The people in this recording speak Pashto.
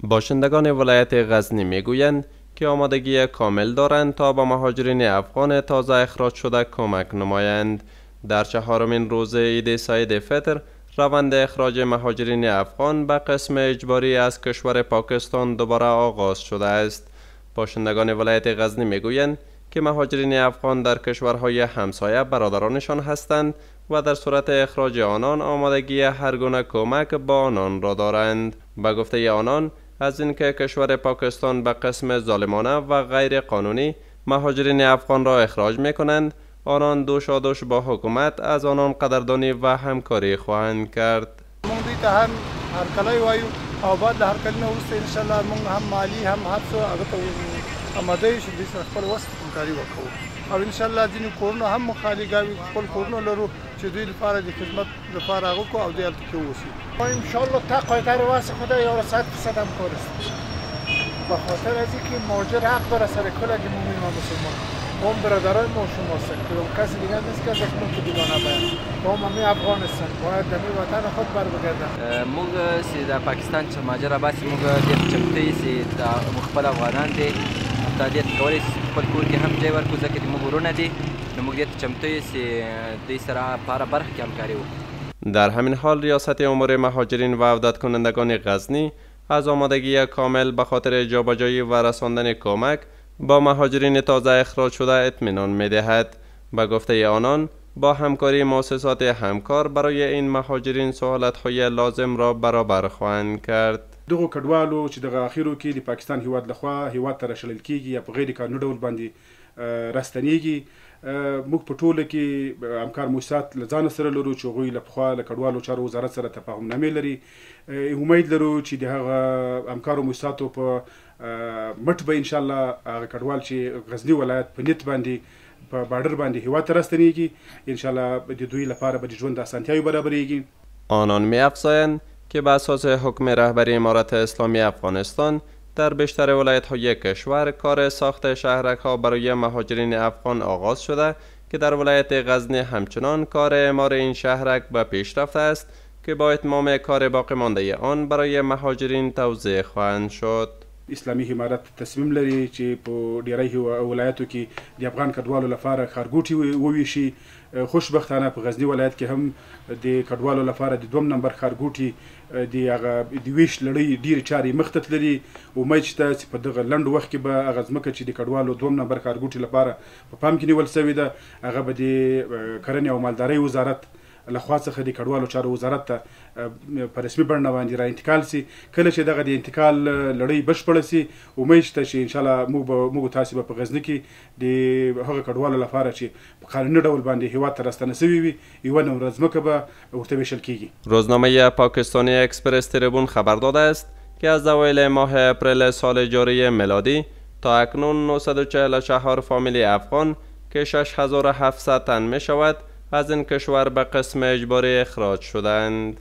باشندگان ولایت غزنی میگویند که آمادگی کامل دارند تا به مهاجرین افغان تازه اخراج شده کمک نمایند. در چهارمین روز عید سعید فطر روند اخراج مهاجرین افغان به قسم اجباری از کشور پاکستان دوباره آغاز شده است. باشندگان ولایت غزنی میگویند که مهاجرین افغان در کشورهای همسایه برادرانشان هستند و در صورت اخراج آنان آمادگی هر گونه کمک با آنان را دارند. به گفته آنان، از اینکه کشور پاکستان به قسم ظالمانه و غیر قانونی مهاجرین افغان را اخراج می کنند، آنان دوشادوش با حکومت از آنان قدردانی و همکاری خواهند کرد. مونږ دوی ته هم هرکلی وایو او بعد له هرکلي نه وروسته انشاءالله مونږ هم مالي هم هر څه هغه ته اماده یو چې دوی سره خپل وس همکاري وکړو او انشاءالله ځینې کورونه هم مو خالي ګاوي خپل کورونه لرو چې دوی لپاره د خدمت لپاره هغه کو او دوی هلته کې واوسي. انشاءالله تا قاعده واسه خدا یو 100% همکار است به خاطر از اینکه مهاجر حق داره سر کل اگه مومن و مسلمان ما هم برادرای ما شماست که کسی دیگه نیست که از اکنون که بیگانه باید ما هم همه افغانستان باید دمی وطن خود بر بگردن. موږ چې د پاکستان چې مهاجر باسي موږ ډېر چمتو یو چې د خپل افغانان دي دا ډېر کولی شي خپل کور کې هم ځای ورکړو ځکه چې موږ ورونه دي نو موږ ډېر چمتو یو چې دوی سره په هره برخه کې همکاري وکړو. در همین حال ریاست امور مهاجرین و عودت کنندگان غزنی از آمادگی کامل به خاطر جابجایی و رساندن کمک با مهاجرین تازه اخراج شده اطمینان می‌دهد. به گفته آنان، با همکاری مؤسسات همکار برای این مهاجرین سهولت‌های لازم را برابر خواهند کرد. دغه کډوالو چې دغه اخیرو کې د پاکستان هیواد لخوا هیواد ته راشلل کیږي یا په غیر قانوني ډول باندې راستنیږي، موږ په ټوله کې همکار مؤسسات له ځان سره لرو چې هغوی له پخوا له کډوالو چارو وزارت سره تفاهمنامې لري. امید لرو چې د هغه همکارو مؤسساتو په مټ به انشاءالله هغه کډوال چې غزني ولایت په نیت باندې په بارډر باندې هیواد ته راستنیږي انشاءالله د دوی لپاره به د ژوند اسانتیاوې برابریږي. آنان می‌افزایند که به اساس حکم رهبری امارت اسلامی افغانستان در بیشتر ولایت‌های کشور کار ساخت شهرک‌ها برای مهاجرین افغان آغاز شده که در ولایت غزنی همچنان کار اعمار این شهرک به پیش رفته است که با اتمام کار باقی مانده آن برای مهاجرین توزیع خواهند شد. اسلامي امارت تصمیم لري چې په ډیری ولایتو کې د افغان کډوالو لپاره ښارګوټي وویشي. خوشبختانه په غزني ولایت کې هم د کډوالو لپاره د دوم نمبر ښارګوټي د هغه د ویش لړۍ ډیرې چارې مخ ته تللي. امید شته چې په دغه لنډ وخت کې به هغه ځمکه چې د کډوالو دوم نمبر ښارګوټي لپاره په پام کې نیول سوې ده هغه به د کرنې او مالدارۍ وزارت لخوا څخه د کډوالو چارو وزارت ته په رسمي بڼه باندې را انتقال سي. کله چې دغه د انتقال لړۍ بشپړه سي امید شته چې انشاءالله موږ تاسې به په غزني کې د هغه کډوالو لپاره چې په قانوني ډول باندې هیواد ته راستنه سوي وي یوه نمره ځمکه به ورته ویشل کیږي. روزنامه پاکستانی اکسپرس تریبون خبر داده است که از اوایل ماه اپریل سال جاری میلادی تا اکنون 944 فامیل افغان که 6700 تن می شود از این کشور به قسم اجباری اخراج شدند.